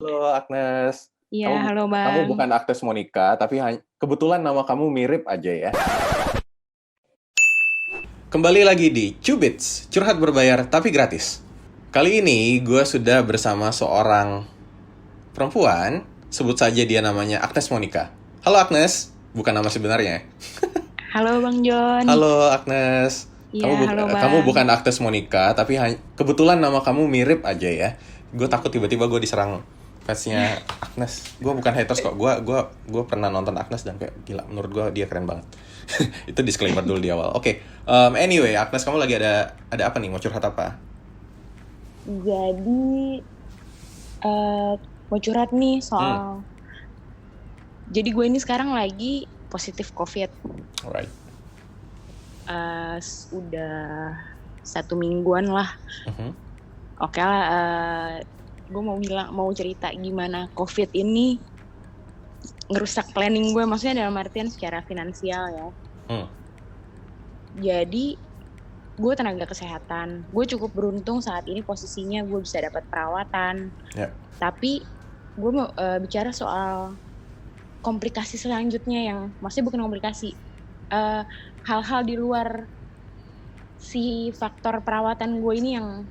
Halo Agnes, Iya, kamu halo kamu Bang. bukan Agnes Monica, tapi kebetulan nama kamu mirip aja ya. Kembali lagi di Cubits, curhat berbayar tapi gratis. Kali ini gue sudah bersama seorang perempuan, sebut saja dia namanya Agnes Monica. Halo Agnes, bukan nama sebenarnya. Halo Bang John. Halo Agnes, Iya, halo kamu Bang. bukan Agnes Monica, tapi kebetulan nama kamu mirip aja ya. Gue takut tiba-tiba gue diserang fansnya Agnes. Gue bukan haters kok, gue pernah nonton Agnes dan kayak gila, menurut gue dia keren banget. Itu disclaimer dulu di awal. Oke, anyway, Agnes kamu lagi ada apa nih? Mau curhat apa? Jadi, eh mau curhat nih Hmm, soal. Jadi gue ini sekarang lagi positif COVID. alright. Udah 1 mingguan lah. Mhm. Oke lah, gue mau cerita gimana COVID ini ngerusak planning gue. Maksudnya dalam artian secara finansial ya. Hmm, Jadi, gue tenaga kesehatan. Gue cukup beruntung saat ini posisinya gue bisa dapat perawatan. ya. Tapi gue mau bicara soal komplikasi selanjutnya yang maksudnya bukan komplikasi, hal-hal di luar si faktor perawatan gue ini yang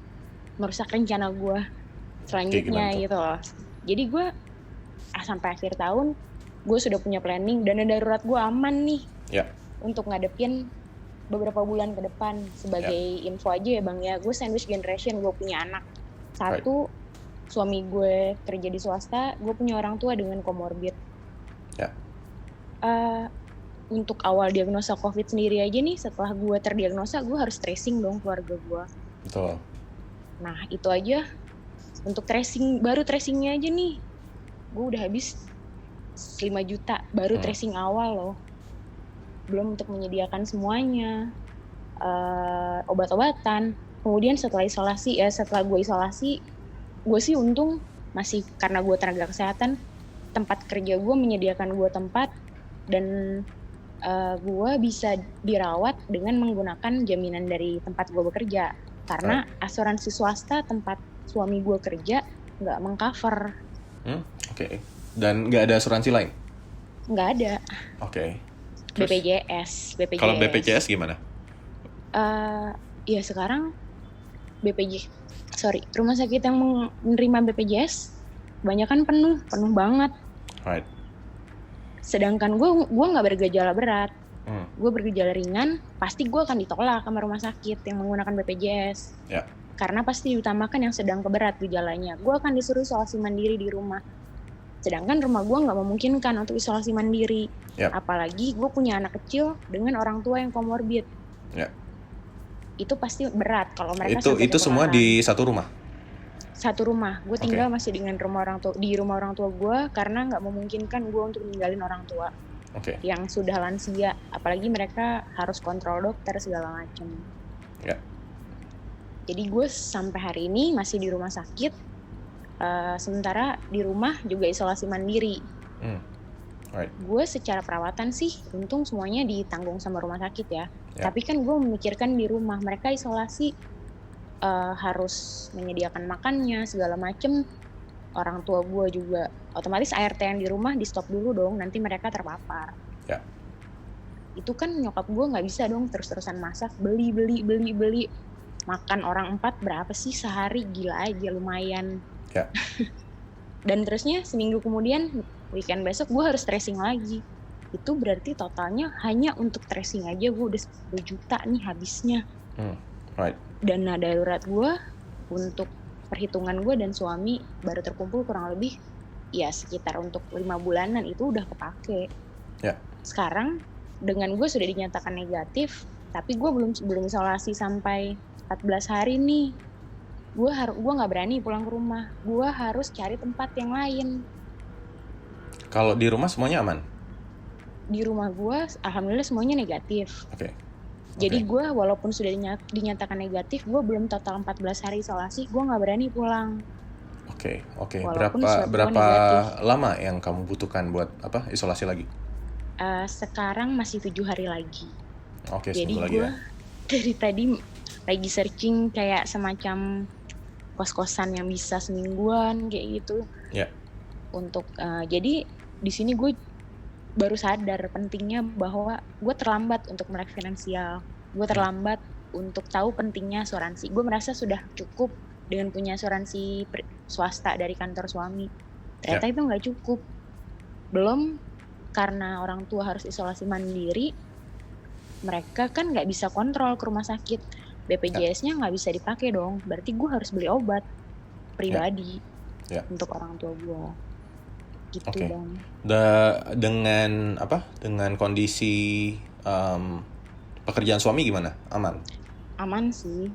merusak rencana gue Kayak gimana selanjutnya tuh? gitu loh. Jadi gue sampai akhir tahun gue sudah punya planning, dana darurat gue aman nih Ya, untuk ngadepin beberapa bulan ke depan. ya, Sebagai info aja ya Bang ya, gue sandwich generation, gue punya anak right. satu, suami gue kerja di swasta, gue punya orang tua dengan komorbid. Ya, Untuk awal diagnosa COVID sendiri aja nih, setelah gue terdiagnosa, gue harus tracing dong keluarga gue. betul. Nah itu aja untuk tracing, baru tracingnya aja nih, gue udah habis 5 juta, baru tracing awal loh. Belum untuk menyediakan semuanya, obat-obatan. Kemudian setelah gue isolasi, gue sih untung masih karena gue tenaga kesehatan, tempat kerja gue menyediakan gue tempat dan gue bisa dirawat dengan menggunakan jaminan dari tempat gue bekerja. Karena asuransi swasta tempat suami gue kerja nggak mengcover. Oke. Dan nggak ada asuransi lain? Nggak ada. Oke. Terus? BPJS. Kalau BPJS gimana? Ya sekarang rumah sakit yang menerima BPJS kebanyakan penuh banget. Right. Sedangkan gue nggak bergejala berat, gue bergejala ringan, pasti gue akan ditolak sama rumah sakit yang menggunakan BPJS. Ya. Karena pasti diutamakan yang sedang ke berat gejalanya. Gue akan disuruh isolasi mandiri di rumah. Sedangkan rumah gue nggak memungkinkan untuk isolasi mandiri. Yep. Apalagi gue punya anak kecil dengan orang tua yang komorbid. Ya. Itu pasti berat kalau mereka Itu semua di satu rumah? Satu rumah. Gue tinggal masih dengan di rumah orang tua gue karena nggak memungkinkan gue untuk ninggalin orang tua yang sudah lansia. Apalagi mereka harus kontrol dokter segala macam. Ya. Jadi gue sampai hari ini masih di rumah sakit. Sementara di rumah juga isolasi mandiri. Right. Gue secara perawatan sih untung semuanya ditanggung sama rumah sakit ya. Tapi kan gue memikirkan di rumah mereka isolasi, harus menyediakan makannya segala macem. Orang tua gue juga otomatis ART yang di rumah di stop dulu dong, nanti mereka terpapar. Ya. Itu kan nyokap gue nggak bisa dong terus-terusan masak, beli. Makan orang 4 berapa sih sehari, gila aja, lumayan. Ya. Dan terusnya seminggu kemudian weekend besok gue harus tracing lagi. Itu berarti totalnya hanya untuk tracing aja gue udah 10 juta nih habisnya. Right. Dana darurat gue untuk perhitungan gue dan suami baru terkumpul kurang lebih ya sekitar untuk 5 bulanan itu udah kepake. Ya. Sekarang dengan gue sudah dinyatakan negatif, tapi gue belum isolasi sampai 14 hari nih. Gue nggak berani pulang ke rumah. Gue harus cari tempat yang lain. Kalau di rumah semuanya aman? Di rumah gue alhamdulillah semuanya negatif. Oke. Jadi gue walaupun sudah dinyatakan negatif, gue belum total 14 hari isolasi, gue nggak berani pulang. Oke. Walaupun Berapa lama yang kamu butuhkan buat isolasi lagi? Sekarang masih 7 hari lagi. Oke, jadi seminggu lagi gue ya. dari tadi lagi searching kayak semacam kos-kosan yang bisa semingguan kayak gitu. Ya. untuk jadi di sini gue baru sadar pentingnya bahwa gue terlambat untuk melek finansial, gue terlambat untuk tahu pentingnya asuransi. Gue merasa sudah cukup dengan punya asuransi swasta dari kantor suami. Ternyata itu nggak cukup. Belum karena orang tua harus isolasi mandiri, mereka kan nggak bisa kontrol ke rumah sakit. BPJS-nya nggak bisa dipakai dong. Berarti gue harus beli obat pribadi untuk orang tua gue. Gitu dong. Dengan kondisi pekerjaan suami gimana? Aman? Aman sih.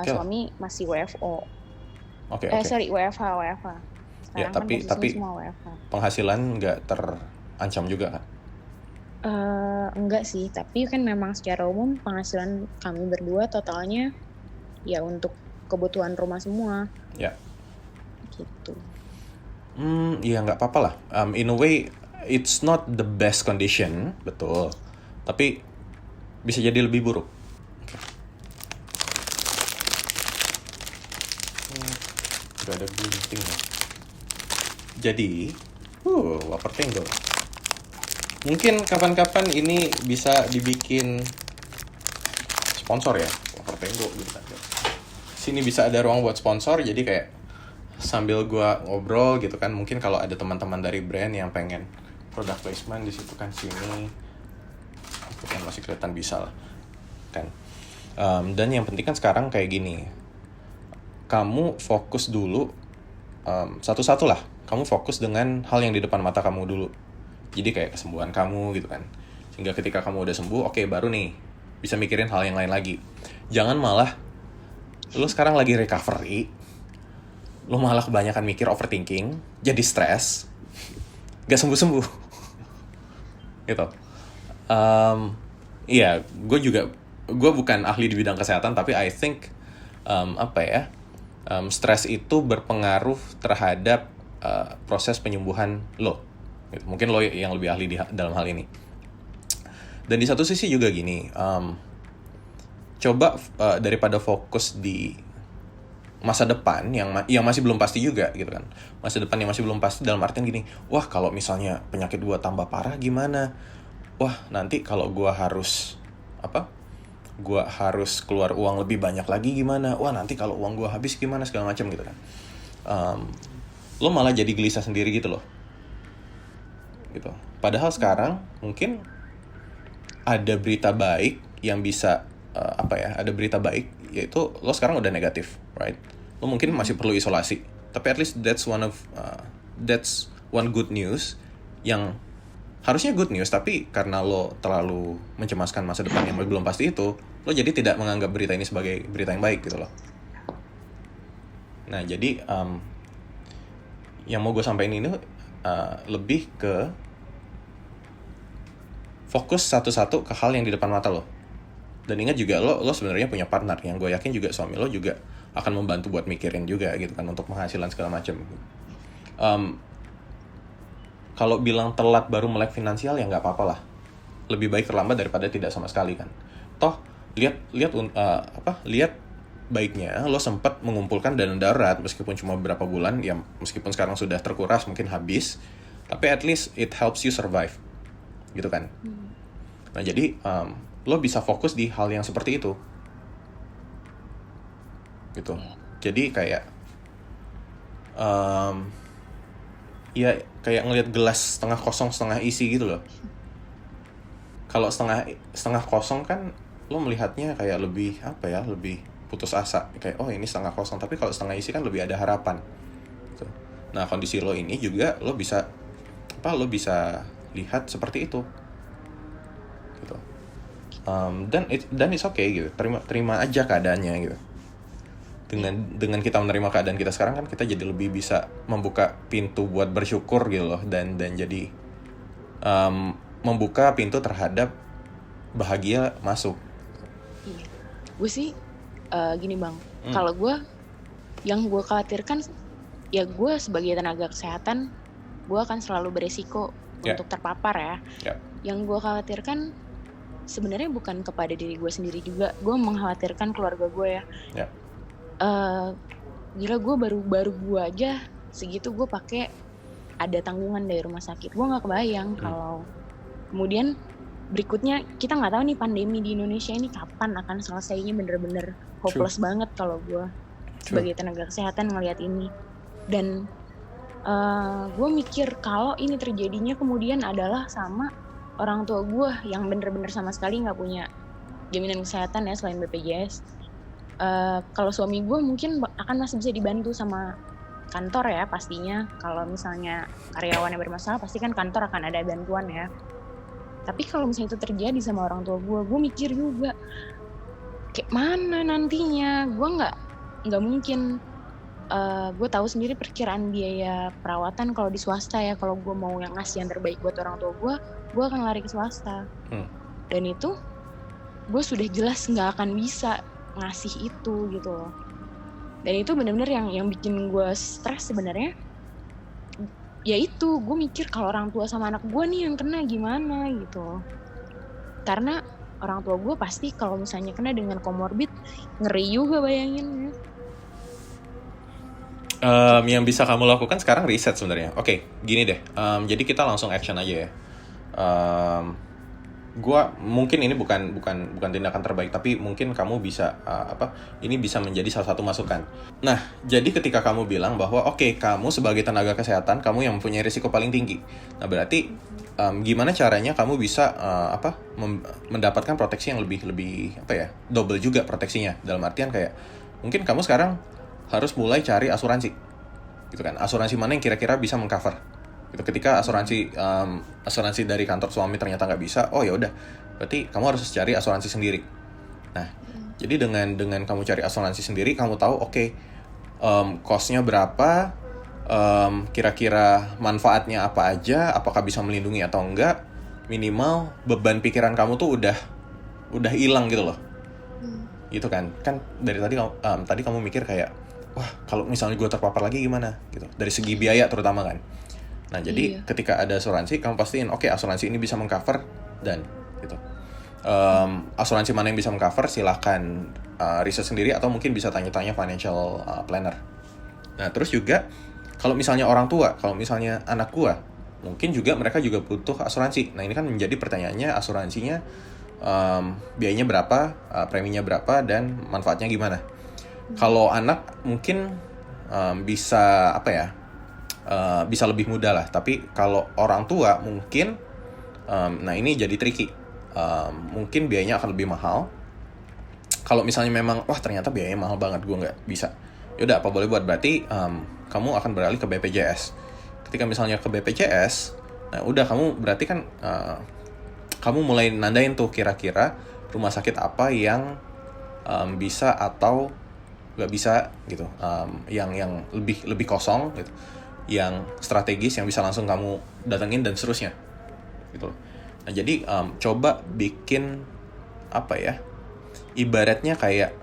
Suami masih WFO. Sorry, WFH. Sekarang tapi semua WFH. Penghasilan nggak terancam juga kan? Enggak sih, tapi kan memang secara umum penghasilan kami berdua totalnya ya untuk kebutuhan rumah semua. Ya. Gitu. Ya nggak apa-apa lah. In a way, it's not the best condition, betul. Tapi bisa jadi lebih buruk. Udah ada gunting ya. Jadi, wafer tenggo. Mungkin kapan-kapan ini bisa dibikin sponsor ya, wafer tenggo gitu kan. Sini bisa ada ruang buat sponsor, jadi kayak sambil gua ngobrol gitu kan, mungkin kalau ada teman-teman dari brand yang pengen product placement di situ kan, sini itu kan masih kelihatan bisa lah kan. Dan yang penting kan sekarang kayak gini, kamu fokus dulu satu-satu lah, kamu fokus dengan hal yang di depan mata kamu dulu, jadi kayak kesembuhan kamu gitu kan, sehingga ketika kamu udah sembuh, oke, baru nih bisa mikirin hal yang lain lagi. Jangan malah lu sekarang lagi recovery, lo malah kebanyakan mikir, overthinking, jadi stres, gak sembuh-sembuh gitu. Iya, gue bukan ahli di bidang kesehatan, tapi I think stres itu berpengaruh terhadap proses penyembuhan lo gitu. Mungkin lo yang lebih ahli dalam hal ini. Dan di satu sisi juga gini, coba daripada fokus di masa depan yang masih belum pasti juga gitu kan. Masa depan yang masih belum pasti dalam artian gini, wah kalau misalnya penyakit gua tambah parah gimana? Wah nanti kalau gua harus keluar uang lebih banyak lagi gimana? Wah nanti kalau uang gua habis gimana, segala macam gitu kan. Lo malah jadi gelisah sendiri gitu loh. Gitu. Padahal sekarang mungkin ada berita baik yang bisa ada berita baik, yaitu lo sekarang udah negatif, right? Lo mungkin masih perlu isolasi, tapi at least that's one good news yang harusnya good news, tapi karena lo terlalu mencemaskan masa depan yang belum pasti itu, lo jadi tidak menganggap berita ini sebagai berita yang baik gitu loh. Nah jadi yang mau gue sampaikan ini lebih ke fokus satu-satu ke hal yang di depan mata lo. Dan ingat juga lo sebenarnya punya partner yang gue yakin juga suami lo juga akan membantu buat mikirin juga gitu kan, untuk penghasilan segala macam. Kalau bilang telat baru melek finansial ya nggak apa-apa lah. Lebih baik terlambat daripada tidak sama sekali kan. Toh lihat baiknya lo sempat mengumpulkan dana darurat meskipun cuma beberapa bulan ya, meskipun sekarang sudah terkuras mungkin habis, tapi at least it helps you survive gitu kan. Nah jadi lo bisa fokus di hal yang seperti itu gitu. Jadi kayak ya kayak ngelihat gelas setengah kosong setengah isi gitu loh. Kalau setengah kosong kan lo melihatnya kayak lebih lebih putus asa, kayak oh ini setengah kosong, tapi kalau setengah isi kan lebih ada harapan gitu. Nah kondisi lo ini juga lo bisa lihat seperti itu gitu. Dan it's okay gitu, terima aja keadaannya gitu. Dengan kita menerima keadaan kita sekarang kan kita jadi lebih bisa membuka pintu buat bersyukur gitu loh, dan jadi membuka pintu terhadap bahagia masuk. Iya, gue sih gini bang, kalau gue yang gue khawatirkan ya, gue sebagai tenaga kesehatan gue akan selalu beresiko untuk terpapar ya. Yang gue khawatirkan sebenarnya bukan kepada diri gue sendiri juga, gue mengkhawatirkan keluarga gue ya. Gila, gue baru gue aja segitu gue pakai ada tanggungan dari rumah sakit. Gue nggak kebayang kalau kemudian berikutnya kita nggak tahu nih pandemi di Indonesia ini kapan akan selesainya. Bener-bener hopeless banget kalau gue sebagai tenaga kesehatan ngelihat ini. Dan gue mikir kalau ini terjadinya kemudian adalah sama orang tua gue yang bener-bener sama sekali nggak punya jaminan kesehatan ya selain BPJS. Kalau suami gue mungkin akan masih bisa dibantu sama kantor ya pastinya. Kalau misalnya karyawan yang bermasalah pasti kan kantor akan ada bantuan ya. Tapi kalau misalnya itu terjadi sama orang tua gue mikir juga kayak mana nantinya. Gue nggak mungkin. Gue tahu sendiri perkiraan biaya perawatan kalau di swasta ya. Kalau gue mau yang ngasih yang terbaik buat orang tua gue akan lari ke swasta. Dan itu gue sudah jelas nggak akan bisa ngasih itu gitu loh. Dan itu benar-benar yang bikin gue stres sebenarnya. Ya itu, gue mikir kalau orang tua sama anak gue nih yang kena gimana gitu loh. Karena orang tua gue pasti kalau misalnya kena dengan komorbid, ngeri juga bayanginnya. Yang bisa kamu lakukan sekarang riset sebenarnya. Oke, gini deh. Jadi kita langsung action aja ya. Gua mungkin ini bukan tindakan terbaik, tapi mungkin kamu bisa ini bisa menjadi salah satu masukan. Nah, jadi ketika kamu bilang bahwa oke, kamu sebagai tenaga kesehatan kamu yang mempunyai risiko paling tinggi. Nah, berarti gimana caranya kamu bisa mendapatkan proteksi yang lebih double juga proteksinya. Dalam artian kayak mungkin kamu sekarang harus mulai cari asuransi. Gitu kan. Asuransi mana yang kira-kira bisa mengcover. Gitu. Ketika asuransi dari kantor suami ternyata nggak bisa, oh ya udah, berarti kamu harus cari asuransi sendiri. Nah, jadi dengan kamu cari asuransi sendiri, kamu tahu cost-nya berapa, kira-kira manfaatnya apa aja, apakah bisa melindungi atau enggak, minimal beban pikiran kamu tuh udah hilang gitu loh. Gitu kan dari tadi kamu mikir kayak, wah kalau misalnya gue terpapar lagi gimana gitu, dari segi biaya terutama kan. Nah, jadi ketika ada asuransi, kamu pastiin, oke, asuransi ini bisa mengcover dan gitu. Asuransi mana yang bisa mengcover, silahkan riset sendiri atau mungkin bisa tanya-tanya financial planner. Nah, terus juga kalau misalnya orang tua, kalau misalnya anak gua, mungkin juga mereka juga butuh asuransi. Nah, ini kan menjadi pertanyaannya, asuransinya biayanya berapa, preminya berapa, dan manfaatnya gimana. Kalau anak mungkin bisa bisa lebih mudah lah, tapi kalau orang tua mungkin nah ini jadi tricky. Mungkin biayanya akan lebih mahal. Kalau misalnya memang wah ternyata biayanya mahal banget, gue nggak bisa, yaudah apa boleh buat, berarti kamu akan beralih ke BPJS. Ketika misalnya ke BPJS, nah udah kamu berarti kan kamu mulai nandain tuh kira-kira rumah sakit apa yang bisa atau nggak bisa gitu, yang lebih kosong gitu, yang strategis, yang bisa langsung kamu datengin dan seterusnya gitu. Nah, jadi coba bikin ibaratnya kayak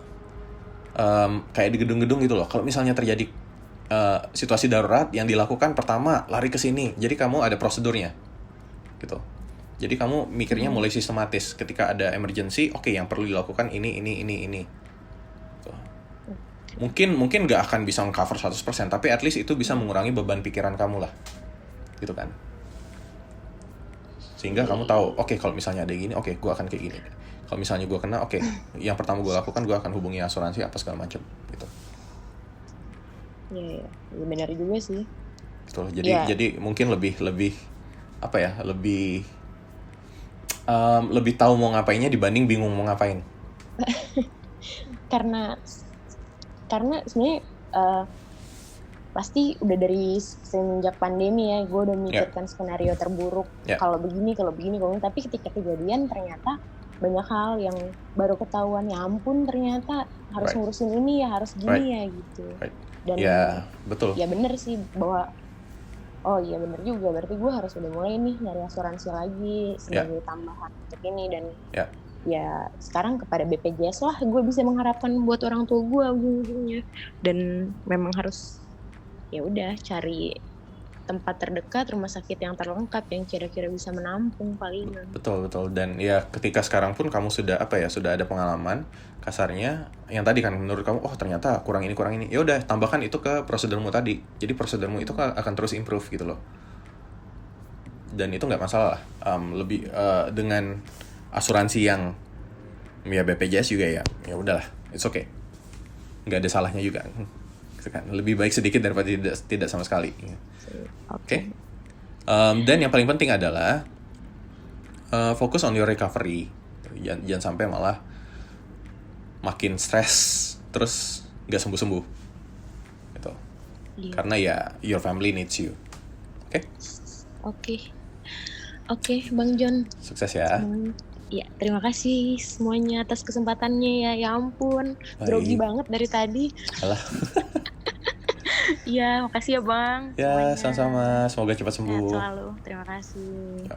di gedung-gedung gitu loh. Kalau misalnya terjadi situasi darurat, yang dilakukan pertama lari ke sini. Jadi kamu ada prosedurnya gitu. Jadi kamu mikirnya mulai sistematis. Ketika ada emergency, oke, yang perlu dilakukan ini. Mungkin nggak akan bisa cover 100%, tapi at least itu bisa mengurangi beban pikiran kamu lah, gitu kan. Sehingga kamu tahu, oke, kalau misalnya ada gini, oke, gue akan kayak gini. Kalau misalnya gue kena, oke, yang pertama gue lakukan, gue akan hubungi asuransi apa segala macam, gitu. Iya, benar juga sih. Betul. Jadi mungkin lebih tahu mau ngapainnya dibanding bingung mau ngapain. Karena sebenarnya pasti udah dari semenjak pandemi ya, gue udah mikirkan skenario terburuk. Kalau begini, tapi ketika kejadian ternyata banyak hal yang baru ketahuan, ya ampun ternyata harus ngurusin ini ya, harus gini ya gitu. Dan betul. Ya bener sih bahwa oh iya bener juga, berarti gue harus udah mulai nih nyari asuransi lagi sebagai tambahan untuk ini. Dan ya sekarang kepada BPJS lah gue bisa mengharapkan buat orang tua gue ujung-ujungnya. Dan memang harus ya udah cari tempat terdekat, rumah sakit yang terlengkap yang kira-kira bisa menampung palingan. Betul. Dan ya ketika sekarang pun kamu sudah ada pengalaman kasarnya yang tadi kan menurut kamu, oh ternyata kurang ini, ya udah tambahkan itu ke prosedurmu tadi. Jadi prosedurmu itu akan terus improve gitu loh. dan itu nggak masalah. Lebih dengan asuransi yang ya BPJS juga ya udahlah, it's okay, nggak ada salahnya juga. Gitu kan. Lebih baik sedikit daripada tidak sama sekali. Oke. Dan yang paling penting adalah fokus on your recovery. Jangan sampai malah makin stres terus nggak sembuh-sembuh gitu. Karena ya your family needs you. Oke, Bang John. Sukses ya. Ya, terima kasih semuanya atas kesempatannya ya. Ya ampun, grogi banget dari tadi. Alah. Iya, makasih ya Bang. Ya, sama-sama. Semoga cepat sembuh. Sehat selalu. Terima kasih. Ya.